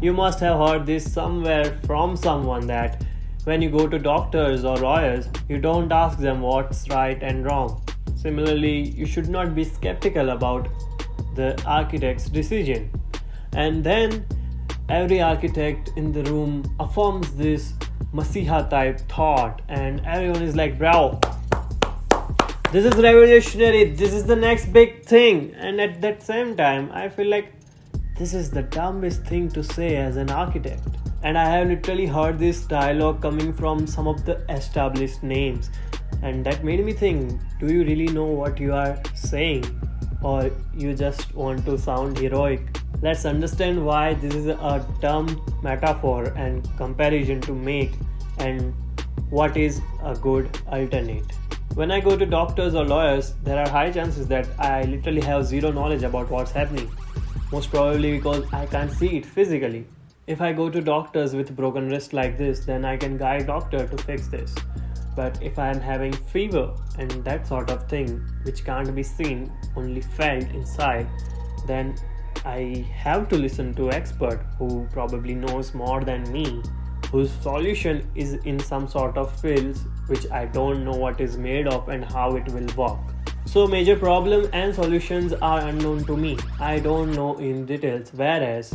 You must have heard this somewhere from someone that when you go to doctors or lawyers, you don't ask them what's right and wrong. Similarly, you should not be skeptical about the architect's decision. And then every architect in the room affirms this Masiha type thought, and everyone is like, bro, this is revolutionary, this is the next big thing. And at that same time, I feel like this is the dumbest thing to say as an architect. And I have literally heard this dialogue coming from some of the established names, and that made me think, do you really know what you are saying, or you just want to sound heroic? Let's understand why this is a dumb metaphor and comparison to make, and what is a good alternate. When I go to doctors or lawyers, there are high chances that I literally have zero knowledge about what's happening. Most probably because I can't see it physically. If I go to doctors with broken wrist like this, then I can guide doctor to fix this. But if I am having fever and that sort of thing, which can't be seen, only felt inside, then I have to listen to expert who probably knows more than me, whose solution is in some sort of fields which I don't know what is made of and how it will work. So major problem and solutions are unknown to me. I don't know in details, whereas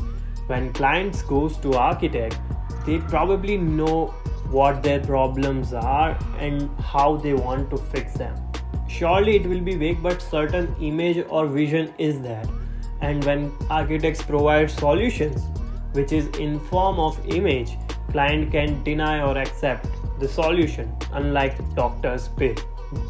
when clients goes to architect, they probably know what their problems are and how they want to fix them. Surely it will be vague, but certain image or vision is there. And when architects provide solutions, which is in form of image, client can deny or accept the solution, unlike doctor's bill.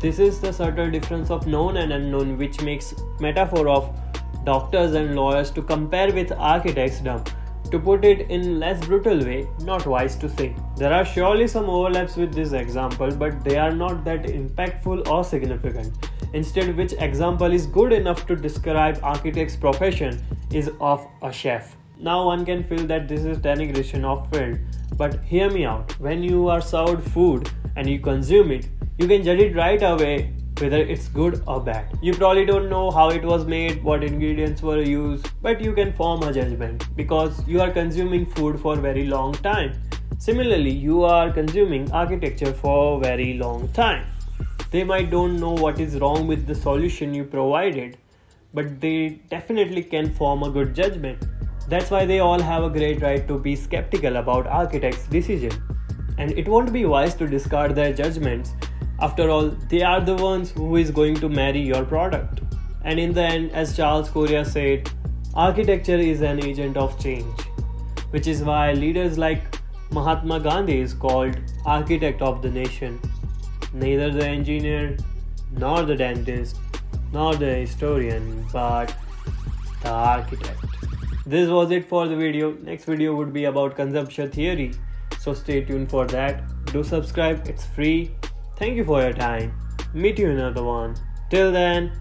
This is the subtle difference of known and unknown, which makes metaphor of doctors and lawyers to compare with architects dumb. To put it in less brutal way, not wise to say. There are surely some overlaps with this example, but they are not that impactful or significant. Instead, which example is good enough to describe architect's profession is of a chef. Now one can feel that this is denigration of field, but hear me out. When you are served food and you consume it, you can judge it right away whether it's good or bad. You probably don't know how it was made, what ingredients were used, but you can form a judgment because you are consuming food for a very long time. Similarly, you are consuming architecture for a very long time. They might don't know what is wrong with the solution you provided, but they definitely can form a good judgment. That's why they all have a great right to be skeptical about architects' decision. And it won't be wise to discard their judgments. After all, they are the ones who is going to marry your product. And in the end, as Charles Correa said, architecture is an agent of change, which is why leaders like Mahatma Gandhi is called architect of the nation. Neither the engineer, nor the dentist, nor the historian, but the architect. This was it for the video. Next video would be about consumption theory, so stay tuned for that. Do subscribe, it's free. Thank you for your time. Meet you in another one. Till then,